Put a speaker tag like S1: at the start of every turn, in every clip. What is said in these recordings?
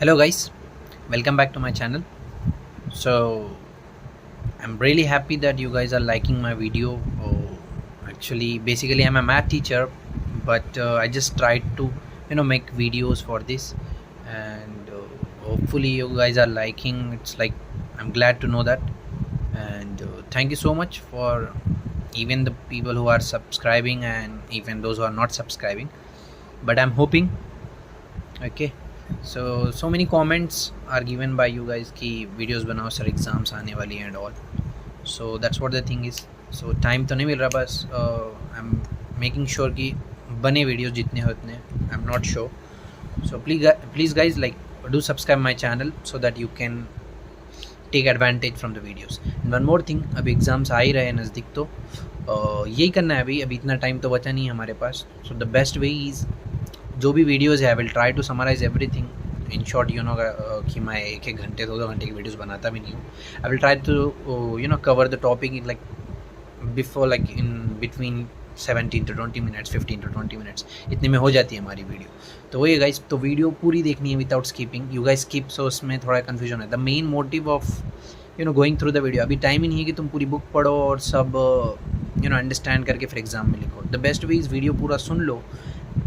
S1: Hello guys, welcome back to my channel. So I'm really happy that you guys are liking my video. Actually, basically I'm a math teacher, but I just tried to make videos for this, and hopefully you guys are liking. It's like I'm glad to know that, and thank you so much for even the people who are subscribing and even those who are not subscribing. But I'm hoping, okay, so many comments are given by you guys कि videos बनाओ sir exams आने वाली हैं and all. So that's what the thing is. So time तो नहीं मिल रहा, बस I'm making sure कि बने videos जितने हो उतने. I'm not sure. So please guys, like, do subscribe my channel so that you can take advantage from the videos. And one more thing, अभी एग्ज़ाम्स आ ही रहे हैं नज़दीक, तो यही करना है अभी इतना टाइम तो बचा नहीं है हमारे पास. So the best way is, जो भी वीडियोज़ है I will try to summarise everything in short. कि मैं एक घंटे 2 घंटे की वीडियोज़ बनाता भी नहीं हूँ. I will try to cover the topic in in between 17 to 20 minutes, 15 to 20 minutes, इतने में हो जाती है हमारी वीडियो. तो वही है गाइस, तो वीडियो पूरी देखनी है without skipping. You guys skip, so उसमें थोड़ा कन्फ्यूजन है. The main motive of going through the video, अभी टाइम ही नहीं है कि तुम पूरी बुक पढ़ो और सब अंडरस्टैंड करके फिर एग्ज़ाम में लिखो. The best way is video पूरा सुन लो,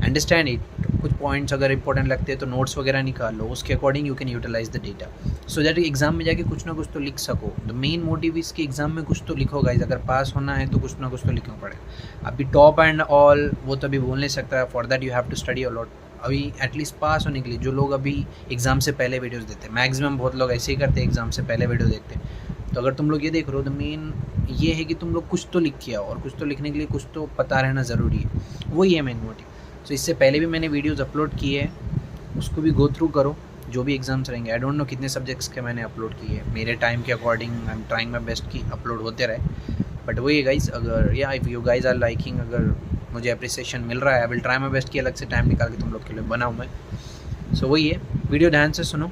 S1: अंडरस्टैंड इट. कुछ पॉइंट्स अगर इंपॉर्टेंट लगते हैं तो नोट्स वगैरह निकाल लो, उसके according you can utilise the data so that exam में जाके कुछ ना कुछ तो लिख सको. द मेन मोटिव इस कि एग्जाम में कुछ तो लिखो गाइज. अगर पास होना है तो कुछ ना कुछ तो लिखना पड़ेगा. अभी टॉप एंड ऑल वो तो अभी बोल नहीं सकता है. For that you have to study a lot. अभी एटलीस्ट पास होने के लिए जो लोग अभी एग्ज़ाम से पहले वीडियोज़ देते हैं, मैक्सिमम बहुत लोग ऐसे ही करते हैं, एग्ज़ाम से पहले वीडियो देखते हैं. तो अगर तुम लोग ये देख रहे हो, द मेन ये है कि तुम लोग कुछ तो लिख के आओ, और कुछ तो लिखने के लिए कुछ तो पता रहना ज़रूरी है. वही है मेन मोटिव. सो इससे पहले भी मैंने वीडियोज़ अपलोड किए हैं, उसको भी गो थ्रू करो. जो भी एग्ज़ाम्स रहेंगे, आई डोंट नो कितने सब्जेक्ट्स के मैंने अपलोड किए हैं. मेरे टाइम के according I am trying my best कि अपलोड होते रहे. बट वही है गाइज, अगर if you guys are liking, अगर मुझे अप्रिसिएशन मिल रहा है, I will try my best कि अलग से टाइम निकाल के तुम लोग के लिए बनाऊँ मैं. सो वही है, वीडियो ध्यान से सुनो,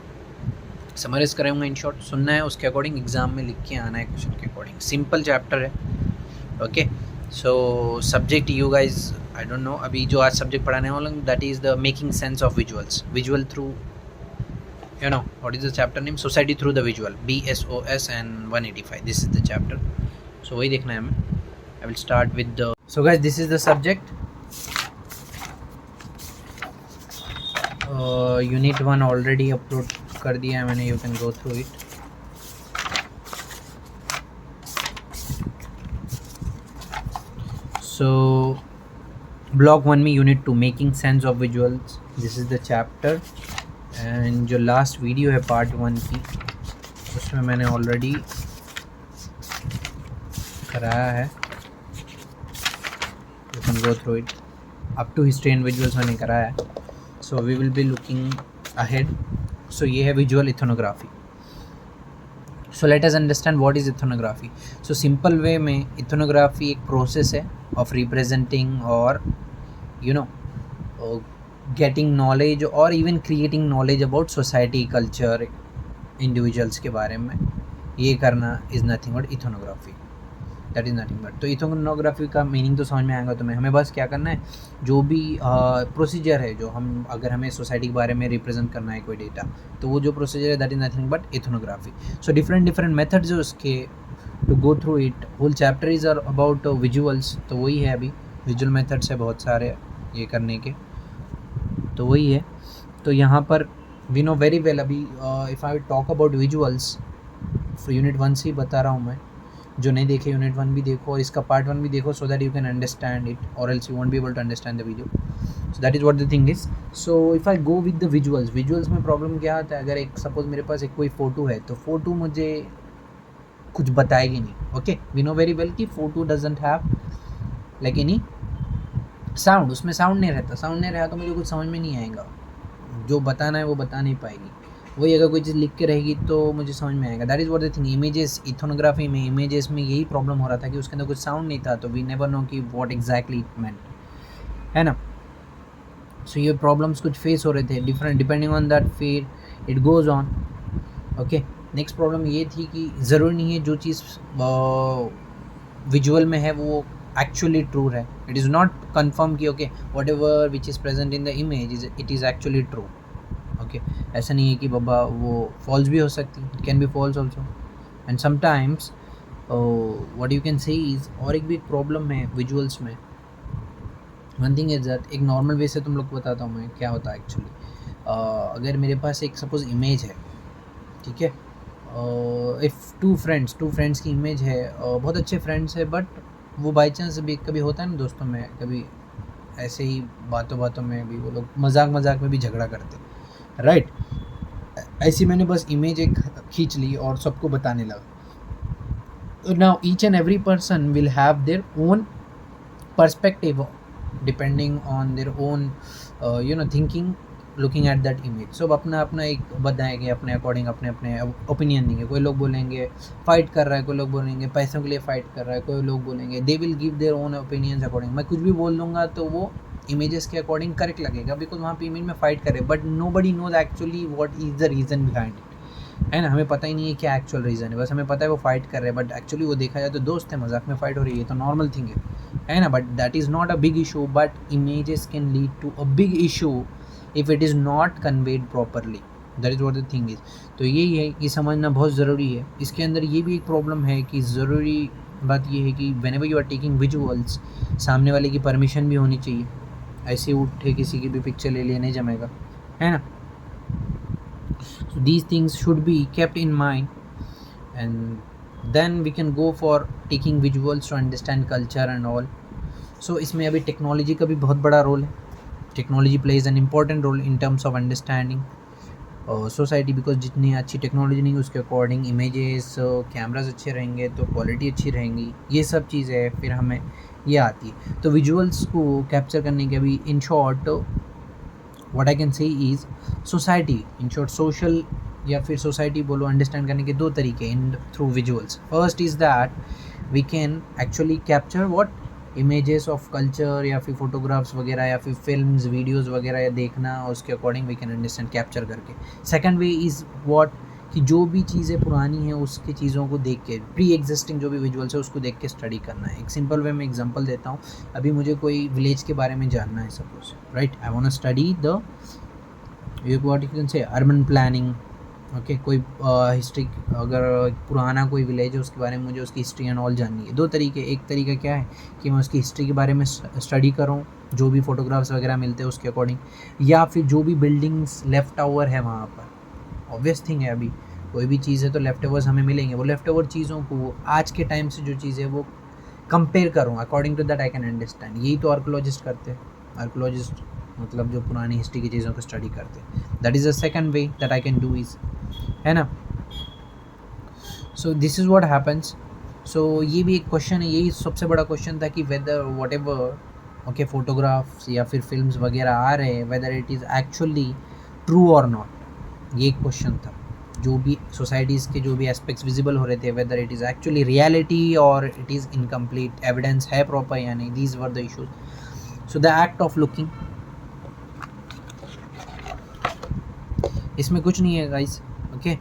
S1: समराइज़ कराऊंगा इन शॉर्ट. सुनना है, उसके अकॉर्डिंग एग्ज़ाम में लिख के आना है क्वेश्चन के अकॉर्डिंग. सिंपल चैप्टर है. Okay, so subject you guys, I don't know, अभी जो आज सब्जेक्ट पढ़ाने वाला हूँ, that is the making sense of visuals. Visual through, what is the chapter name? Society through the visual, BSOS and 185. This is the chapter. So वही देखना है हमें. I will start with the, so guys this is the subject. Unit 1 already upload कर दिया है मैंने, you can go through it. So block 1 में unit 2 making sense of visuals, this is the chapter. And जो last video है part 1 की, उसमें मैंने ऑलरेडी कराया है. You can go through it. Up to history and visuals मैंने कराया है. So we will be looking ahead. So ये है visual ethnography. So let us understand what is ethnography. So simple way में इथोनोग्राफी एक प्रोसेस है ऑफ रिप्रेजेंटिंग और getting knowledge और even creating knowledge about society, culture, individuals के बारे में. ये करना is nothing but ethnography. That is nothing but. तो इथोनोग्राफी का मीनिंग तो समझ में आएगा तुम्हें. हमें बस क्या करना है, जो भी प्रोसीजर है, जो हम, अगर हमें सोसाइटी के बारे में रिप्रेजेंट करना है कोई डेटा, तो वो जो प्रोसीजर है, that is nothing but ethnography. So different methods है उसके to go through it. Whole chapter is about visuals. तो वही है, अभी विजुअल मेथड्स है बहुत सारे ये करने के. तो वही है. तो यहाँ पर वी नो वेरी वेल, अभी if I talk about visuals, unit 1 से ही बता रहा हूँ मैं. जो नहीं देखे यूनिट 1 भी देखो, और इसका पार्ट 1 भी देखो, so that you can understand it, और else you won't be able to understand the video. So that is what the thing is. So if I go with the visuals में problem क्या आता है, अगर एक suppose मेरे पास एक कोई फ़ोटो है, तो फ़ोटो मुझे कुछ बताएगी नहीं. Okay, we know very well कि photo doesn't have like any sound. उसमें साउंड नहीं रहा तो मुझे कुछ समझ में नहीं आएगा. जो बताना है वो बता नहीं पाएगी. वही अगर कोई चीज़ लिख के रहेगी तो मुझे समझ में आएगा. That is what the thing. Images, ethnography में इमेजेस में यही प्रॉब्लम हो रहा था कि उसके अंदर कुछ साउंड नहीं था, तो वी नेवर नो कि व्हाट एग्जैक्टली इट मेंट, है ना. सो ये प्रॉब्लम्स कुछ फेस हो रहे थे, डिफरेंट डिपेंडिंग ऑन दैट, फिर it goes on. Okay, next problem ये थी कि ज़रूरी नहीं है जो चीज़ विजुअल में है वो एक्चुअली ट्रू है. इट इज़ नॉट कन्फर्म कि okay what ever which is present in the image it is actually true. Okay ऐसा नहीं है कि बाबा वो फॉल्स भी हो सकती, it can be false also and sometimes what you can say is. और एक भी प्रॉब्लम है विजुअल्स में, वन थिंग इज दैट, एक नॉर्मल वे से तुम लोग को बताता हूँ मैं क्या होता है एक्चुअली। अगर मेरे पास एक सपोज इमेज है, ठीक है, इफ़ टू फ्रेंड्स की इमेज है, बहुत अच्छे फ्रेंड्स है, बट वो बाई चांस भी कभी होता है ना दोस्तों में, कभी ऐसे ही बातों बातों में भी वो लोग मजाक मजाक में भी झगड़ा करते, राइट। ऐसी मैंने बस इमेज एक खींच ली और सबको बताने लगा। Now each and every person will have their own perspective depending on their own thinking, looking at that image। सब अपना अपना एक बताएंगे, अपने अकॉर्डिंग अपने अपने ओपिनियन देंगे। कोई लोग बोलेंगे फाइट कर रहा है, कोई लोग बोलेंगे पैसों के लिए फाइट कर रहा है, कोई लोग बोलेंगे they will give their own opinions according. मैं कुछ भी बोल दूंगा तो वो इमेजेस के अकॉर्डिंग करेक्ट लगेगा, बिकॉज वहाँ पे इमेज में फाइट करे, but nobody knows actually what is the reason behind it, है ना। हमें पता ही नहीं है क्या एक्चुअल रीज़न है, बस हमें पता है वो फाइट कर रहे हैं, बट एक्चुअली वो देखा जाए तो दोस्त है, मजाक में फाइट हो रही है, तो नॉर्मल थिंग है ना। But that is not a big issue, but images can lead to a big issue if it is not conveyed properly, that is what the thing is. तो यही है, ये समझना बहुत ज़रूरी है। इसके अंदर ये भी एक प्रॉब्लम है कि ज़रूरी बात ये है कि whenever you are taking visuals, सामने वाले की परमिशन भी होनी चाहिए। ऐसे उठे किसी की भी पिक्चर ले लिए नहीं जमेगा, है ना। So these things should be kept in mind, and then we can go for taking visuals to understand culture and all. So इसमें अभी टेक्नोलॉजी का भी बहुत बड़ा रोल है। Technology plays an important role in terms of understanding society, because जितनी अच्छी technology नहीं उसके अकॉर्डिंग इमेजेस कैमराज अच्छे रहेंगे तो क्वालिटी अच्छी रहेंगी, ये सब चीज़ें फिर हमें ये आती है। तो विजुअल्स को कैप्चर करने के अभी in short what I can say is society, in short social या फिर सोसाइटी बोलो, अंडरस्टैंड करने के दो तरीके in through visuals. First is that we can actually capture what images of culture या फिर फोटोग्राफ्स वगैरह या फिर फिल्म्स वीडियोस वगैरह या देखना, उसके according we can understand capture करके। सेकंड वे इज़ व्हाट कि जो भी चीज़ें पुरानी हैं उसकी चीज़ों को देख के, प्री एग्जिस्टिंग जो भी विजुअल्स है उसको देख के स्टडी करना है। एक सिंपल वे में एग्जांपल देता हूँ। अभी मुझे कोई विलेज के बारे में जानना है suppose, right, I want to study the what you can say urban planning, okay. कोई हिस्ट्री, अगर पुराना कोई विलेज है उसके बारे में मुझे उसकी हिस्ट्री एंड ऑल जाननी है। दो तरीके, एक तरीका क्या है कि मैं उसकी हिस्ट्री के बारे में स्टडी करूँ, जो भी फोटोग्राफ्स वगैरह मिलते हैं उसके अकॉर्डिंग, या फिर जो भी बिल्डिंग्स लेफ्ट ओवर है वहाँ पर, ऑब्वियस थिंग है अभी कोई भी चीज़ है तो लेफ्ट ओवर्स हमें मिलेंगे, वो लेफ्ट ओवर चीज़ों को आज के टाइम से जो चीज़ है वो कंपेयर करूँ, according to that I can understand. यही तो आर्कोलॉजिस्ट करते हैं। आर्कोलॉजिस्ट मतलब जो पुरानी हिस्ट्री की चीज़ों को स्टडी करते हैं। That is the second way that I can do is, है ना। So this is what happens. So ये भी एक क्वेश्चन है, यही सबसे बड़ा क्वेश्चन था कि whether whatever okay photographs या फिर फिल्म्स वगैरह आ रहे हैं, whether it is actually true और नॉट, ये क्वेश्चन था। जो भी सोसाइटीज़ के जो भी एस्पेक्ट्स विजिबल हो रहे थे, weather it is actually reality और इट इज़ इनकम्प्लीट, एविडेंस है प्रॉपर या नहीं, these were the issues. So the act of looking, इसमें कुछ नहीं है गाइस, ओके।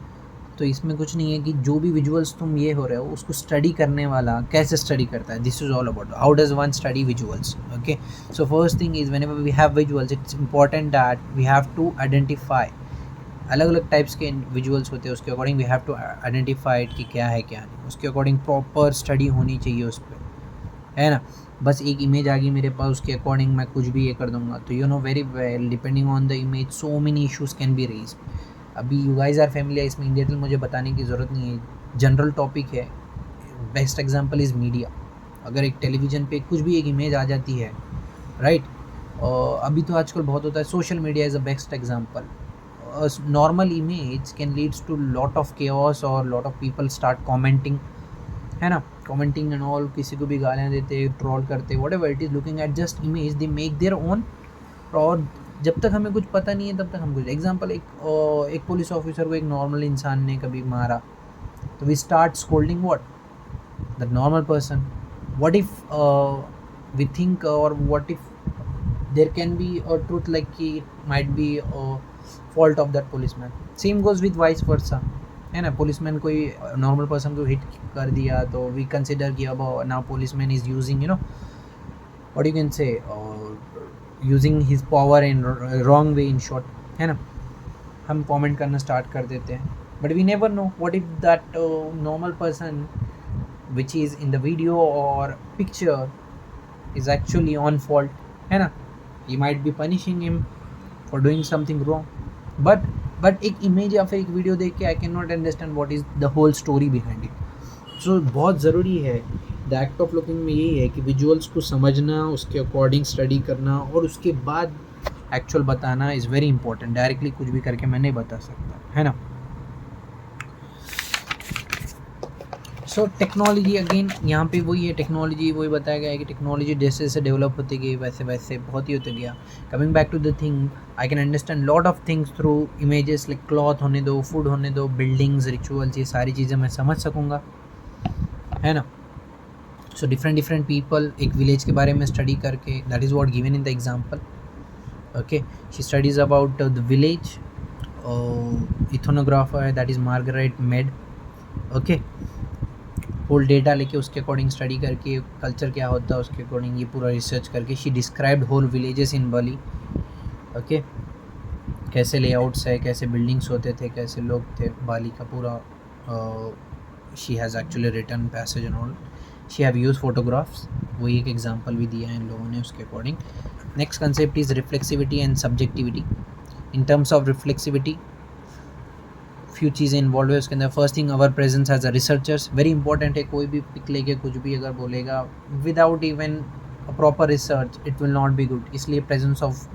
S1: तो इसमें कुछ नहीं है कि जो भी विजुअल्स तुम ये हो रहे हो उसको स्टडी करने वाला कैसे स्टडी करता है। This is all about how does one study visuals, okay. So first thing is whenever we have visuals it's important that we have to identify, अलग अलग टाइप्स के विजुअल्स होते हैं, उसके according we have to identify कि क्या है क्या नहीं, उसके अकॉर्डिंग प्रॉपर स्टडी होनी चाहिए उस पर, है ना। बस एक इमेज आ गई मेरे पास, उसके अकॉर्डिंग मैं कुछ भी ये कर दूंगा, तो you know very well depending on the image so many issues can be raise. अभी यू गाइज आर फैमिलियर, इसमें इन डिटेल मुझे बताने की ज़रूरत नहीं है, जनरल टॉपिक है। Best example is media. अगर एक टेलीविज़न पे कुछ भी एक इमेज आ जाती है, राइट, अभी तो आजकल बहुत होता है, social media is a best example. Normal image can leads to lot of chaos और lot of people start commenting, है ना, कमेंटिंग एंड ऑल, किसी को भी गालियाँ देते, ट्रोल करते, what ever it is, looking at just image they make their own. और जब तक हमें कुछ पता नहीं है तब तक हम कुछ, एग्जांपल एक पुलिस ऑफिसर को एक नॉर्मल इंसान ने कभी मारा, तो we start scolding what the normal person. What if we think और what if there can be a truth like कि it might be fault of that policeman, same goes with vice versa, है ना। Policeman कोई normal person को hit कर दिया तो we consider कि अब now policeman is using, you know what you can say, using his power in wrong way, in short, है ना। हम कमेंट करना स्टार्ट कर देते हैं, but we never know what if that normal person which is in the video और picture is actually on fault, है ना. He might be punishing him for doing something wrong, but एक image या फिर एक वीडियो देख के I can not understand what is the whole story behind it. So बहुत ज़रूरी है द एक्ट ऑफ लुकिंग में यही है कि विजुअल्स को समझना, उसके अकॉर्डिंग स्टडी करना और उसके बाद एक्चुअल बताना इज़ वेरी इंपॉर्टेंट. डायरेक्टली कुछ भी करके मैं नहीं बता सकता, है ना. सो टेक्नोलॉजी अगेन यहाँ पे वही है, टेक्नोलॉजी वही बताया गया है कि टेक्नोलॉजी जैसे जैसे डेवलप होती गई वैसे वैसे बहुत ही होते गया. Coming back to the thing, I can understand lot of things through images, like cloth होने दो, फूड होने दो, बिल्डिंग्स, रिचुअल्स, ये सारी चीज़ें मैं समझ सकूँगा, है ना. सो डिफरेंट पीपल एक विलेज के बारे में स्टडी करके, that is what given in the example. Okay, she studies about the village. Ethnographer है that is Margaret Mead. Okay, whole data लेके उसके अकॉर्डिंग स्टडी करके कल्चर क्या होता है उसके अकॉर्डिंग ये पूरा रिसर्च करके she described whole villages in Bali. Okay, कैसे लेआउट्स है, कैसे बिल्डिंग्स होते थे, कैसे लोग थे, बाली का पूरा. She has actually written passage and all. She have use photographs, वही एक एग्जांपल भी दिया है इन लोगों ने उसके according. Next concept is reflexivity and subjectivity. In terms of reflexivity few चीज़ें इन्वॉल्व है उसके अंदर. First thing, our presence as a researchers, very important है. कोई भी पिक लेके कुछ भी अगर बोलेगा without even a proper research it will not be good. इसलिए प्रेजेंस ऑफ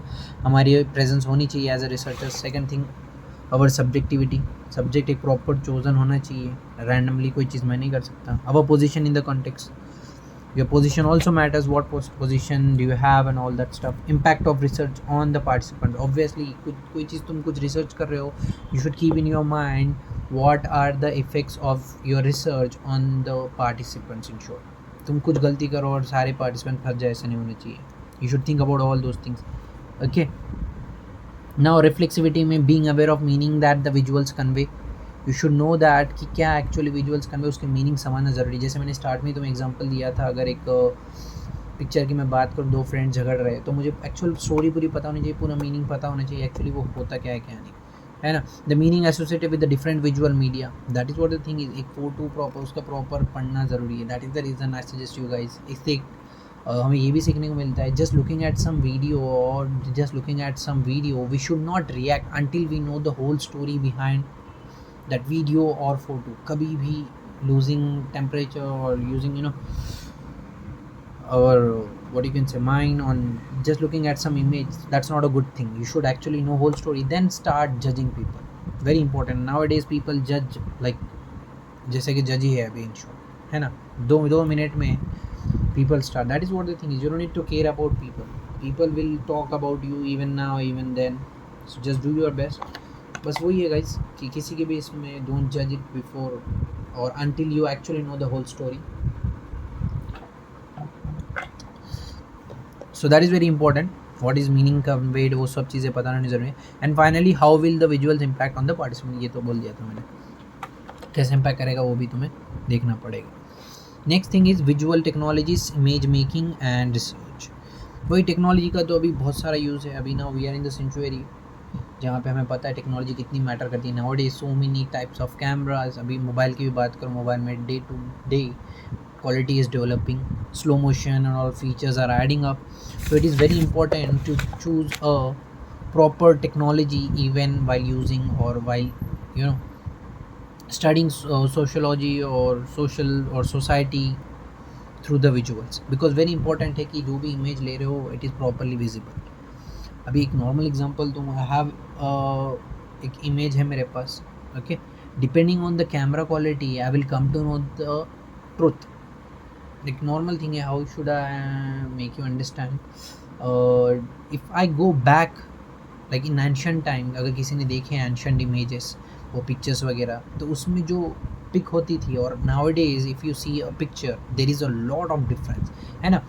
S1: हमारी प्रेजेंस होनी चाहिए as a researcher. Second thing, our subjectivity, subject एक प्रॉपर चोजन होना चाहिए, रैंडमली कोई चीज़ मैं नहीं कर सकता. Our position in the context, your position also matters, what position do you have and all that stuff. Impact of research on the participant, obviously कोई चीज़ तुम कुछ research कर रहे हो, you should keep in your mind what are the effects of your research on the participants. in short, तुम कुछ गलती करो और सारे participant फंस जाए, ऐसा नहीं होना चाहिए. you should think about all those things. okay, now reflexivity में being aware of meaning that the visuals convey. You should know that कि क्या एक्चुअली विजुअल्स कन्वे, उसके मीनिंग समझना ज़रूरी. जैसे मैंने स्टार्ट में तुम्हें एग्जांपल दिया था, अगर एक पिक्चर की मैं बात करूँ, दो फ्रेंड्स झगड़ रहे हैं, तो मुझे एक्चुअल स्टोरी पूरी पता होनी चाहिए, पूरा मीनिंग पता होना चाहिए एक्चुअली वो होता क्या है क्या नहीं, है ना. The meaning associated with the different visual media, that is what the thing is. एक फोटो प्रॉपर उसका प्रॉपर पढ़ना ज़रूरी है. That is the reason I suggest you guys. इससे हमें ये भी सीखने को मिलता है, just looking at some video और just looking at some video we should not react until we know the whole story behind that video or photo. कभी भी losing temperature or using our what you can say mind on just looking at some image, that's not a good thing. You should actually know whole story, then start judging people. Very important. Nowadays people judge like जैसे कि जज ही है अभी in short, है ना. दो minute में people start. That is what the thing is. You don't need to care about people. People will talk about you even now even then. So just do your best. बस वही है guys कि किसी के भी इसमें don't जज it before और until you actually know the whole story. So that is very important. What is meaning conveyed, वो सब चीज़ें पता होनी जरूरी है. And finally, how will the visuals impact on the participant, ये तो बोल दिया था मैंने, कैसे इम्पैक्ट करेगा वो भी तुम्हें देखना पड़ेगा. Next thing is visual technologies, image making and research. वही टेक्नोलॉजी का तो अभी बहुत सारा यूज़ है. अभी ना we are in the century जहाँ पे हमें पता है टेक्नोलॉजी कितनी मैटर करती है. Nowadays so many types of cameras. अभी मोबाइल की भी बात करो, मोबाइल में day to day quality is developing, slow motion and all features are adding up. So it is very important to choose a proper technology even while using or while studying sociology or social or society through the visuals, because very important है कि जो भी image ले रहे हो it is properly visible. अभी एक normal example तुम हैव एक इमेज है मेरे पास. Okay, depending on the camera quality I will come to know the truth. एक नॉर्मल थिंग है. How should I make you understand. If I go back like in ancient time, अगर किसी ने देखे एंशिएंट इमेजेस, वो pictures वगैरह, तो उसमें जो पिक होती थी और nowadays if you see a picture there is a lot of difference, है ना.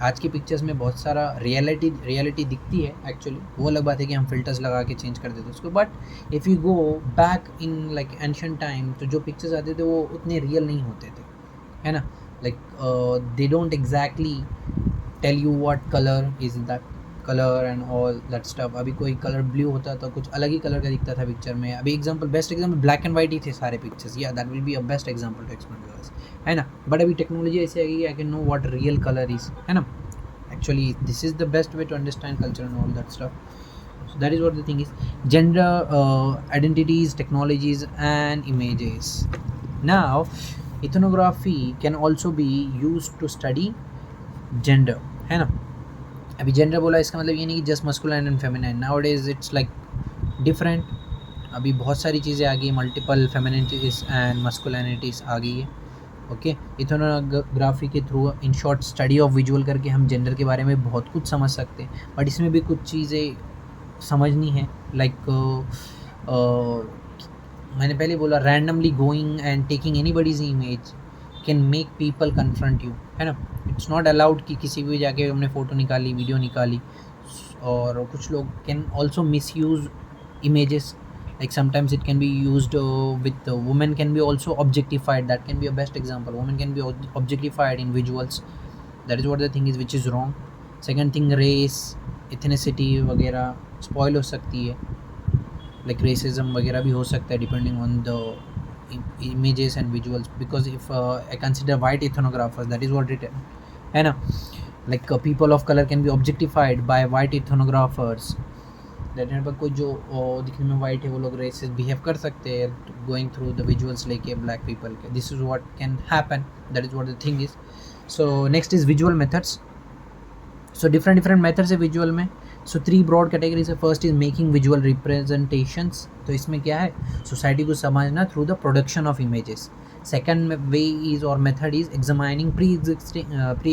S1: आज की पिक्चर्स में बहुत सारा रियलिटी दिखती है एक्चुअली. वो अलग बात है कि हम फिल्टर्स लगा के चेंज कर देते उसको. But if you go back in like ancient time, तो जो पिक्चर्स आते थे वो उतने रियल नहीं होते थे, है ना. Like they don't exactly tell you what colour is that, colour and all that stuff. अभी कोई कलर ब्लू होता तो कुछ अलग ही कलर का दिखता था पिक्चर में। अभी best example black and white ही थे सारे पिक्चर्स, या that will be a best example to explain to us, है ना। बट अभी टेक्नोलॉजी ऐसी आ गई है, I can know what real colour is, है ना। Actually this is the best way to understand culture and all that stuff. So that is what the thing is. Gender identities, technologies and images. Now ethnography can also be used to study gender, है ना। अभी gender बोला इसका मतलब ये नहीं कि just masculine and feminine, now days it's like different. अभी बहुत सारी चीज़ें आ गई, मल्टीपल फेमिनिटीज एंड मस्कुलिनिटीज आ गई है. ओके, इथनोग्राफी के through in short study of visual करके हम जेंडर के बारे में बहुत कुछ समझ सकते हैं. बट इसमें भी कुछ चीज़ें समझनी है, लाइक मैंने पहले बोला randomly going and taking anybody's image can make people confront you, है ना. इट्स नॉट अलाउड कि किसी भी जाके हमने फ़ोटो निकाली, वीडियो निकाली. और कुछ लोग can also miss use images, like sometimes it can be used with women can be also objectified. That can be a best example. Women can be objectified in visuals. That is what the thing is, which is wrong. Second thing, race, ethnicity वगैरह spoil हो सकती है, like racism वगैरह भी हो सकता है depending on the images and visuals. Because if I consider white ethnographers, that is what it है ना, like people of color can be objectified by white ethnographers. Date पर कोई जो दिखने में वाइट है वो लोग रेसिस बिहेव कर सकते हैं गोइंग थ्रू द विजुअल्स लेके ब्लैक पीपल के. This is what can happen, that is what the thing is. So next is visual methods. So different methods है विजुअल में. सो 3 ब्रॉड कैटेगरीज है. First is making visual representations. तो इसमें क्या है, सोसाइटी को समझना through the production of images. Second way is और method is examining pre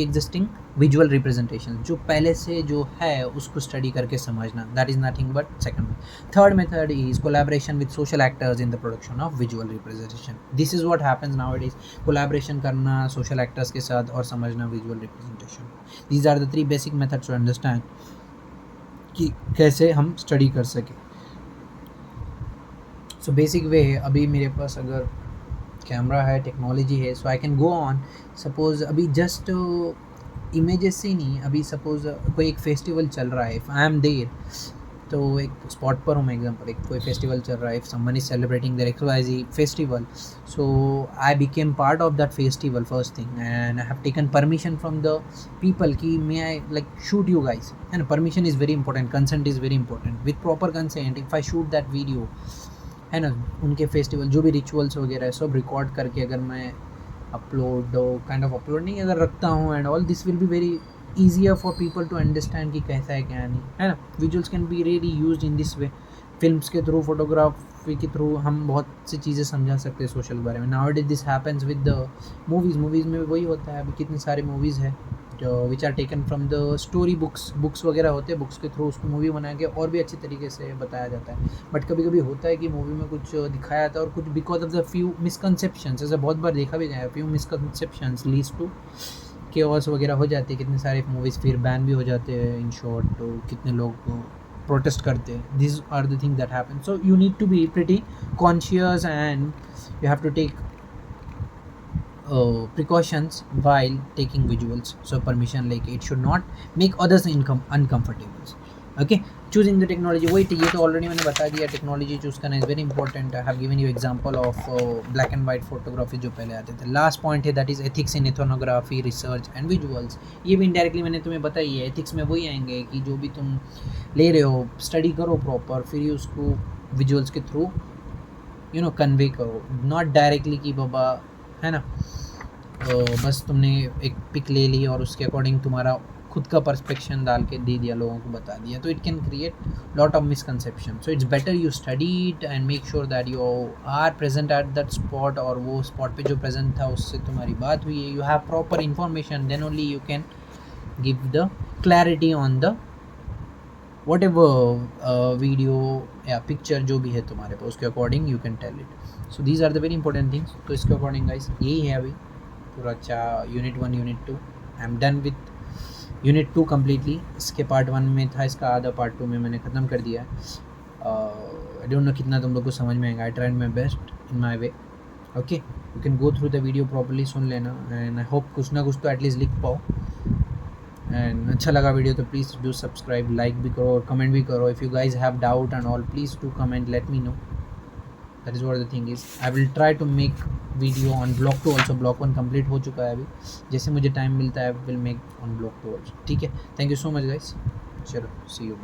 S1: existing visual representation. जो पहले से जो है उसको स्टडी करके समझना, that is nothing but second. Third method is collaboration with social actors in the production of visual representation. This is what happens nowadays. Collaboration करना social actors के साथ और समझना visual representation. These are the 3 basic methods to understand कि कैसे हम study कर सकें. सो बेसिक वे है, अभी मेरे पास अगर कैमरा है, टेक्नोलॉजी है, so I can go on. Suppose अभी जस्ट इमेजेस से नहीं, अभी सपोज़ कोई एक फेस्टिवल चल रहा है, इफ़ आई एम देयर, तो एक स्पॉट पर हूँ मैं, एग्जांपल एक कोई फेस्टिवल चल रहा है, if someone is celebrating there XYZ festival, so I became part of that festival first thing, and I have taken permission from the people कि may I like shoot you guys, है ना. Permission is very important, consent is very important. With proper consent if I shoot that video, है ना, उनके festival जो भी rituals वगैरह है सब रिकॉर्ड करके अगर मैं अपलोड काइंड ऑफ अपलोड नहीं अगर रखता हूँ and all, this will be very easier for people to understand कि कैसा है क्या नहीं, है ना. Visuals can be really used in this way. Films के थ्रू, फोटोग्राफी के थ्रू हम बहुत सी चीज़ें समझा सकते हैं सोशल के बारे में. Now this happens with the movies में वही होता है. अभी कितनी सारी मूवीज़ है जो which are taken from the story books वगैरह होते हैं, बुक्स के थ्रू उसको मूवी बना के और भी अच्छी तरीके से बताया जाता है. बट कभी कभी होता है कि मूवी में कुछ दिखाया जाता है और कुछ because of the few misconceptions, ऐसा बहुत बार देखा भी गया है, few misconceptions leads to chaos वगैरह हो जाती है. कितने सारे मूवीज़ फिर बैन भी हो जाते हैं. इन शॉर्ट तो कितने लोग प्रोटेस्ट करते हैं. This are the thing that happen. So you need to be pretty conscious and you have to take precautions while taking visuals. So permission, like it should not make others uncomfortable. Okay, choosing the technology, wait, ये तो already मैंने बता दिया. Technology choose करना is very important. I have given you example of black and white photography जो पहले आते थे. लास्ट पॉइंट है that is ethics in ethnography, research and visuals. ये भी indirectly मैंने तुम्हें बताई है. ethics में वही आएंगे कि जो भी तुम ले रहे हो स्टडी करो प्रॉपर, फिर ही उसको विजुअल्स के थ्रू यू नो कन्वे करो. नॉट डायरेक्टली कि बाबा, है ना, बस तुमने एक पिक ले ली और उसके अकॉर्डिंग तुम्हारा खुद का परस्पेक्शन डाल के दे दिया, लोगों को बता दिया, तो it can create lot of misconception. So it's better you study it and make sure that you are present at that spot, और वो स्पॉट पे जो प्रेजेंट था उससे तुम्हारी बात हुई है, you have proper information, then only you can give the clarity on the whatever video या पिक्चर जो भी है तुम्हारे पास, उसके according you can tell it. So these are the very important things. तो इसके अकॉर्डिंग गाइस यही है अभी पूरा. अच्छा, unit 1 unit 2 I am done with unit 2 completely. इसके पार्ट 1 में था, इसका आधा पार्ट 2 में मैंने ख़त्म कर दिया. आई डोंट नो कितना तुम लोग को समझ में आएगा. I tried my best in my way. Okay, you can go through the video properly, सुन लेना, एंड आई होप कुछ ना कुछ तो एटलीस्ट लिख पाओ. एंड अच्छा लगा वीडियो तो प्लीज़ डू सब्सक्राइब, लाइक भी करो और कमेंट भी करो. If you guys have doubt and all please do comment, let me know. That is what the thing is. I will try to make video on block 2 also. Block 1 complete हो चुका है अभी. जैसे मुझे time मिलता है will make on block 2 also. ठीक है, thank you so much guys. चलो सी यू.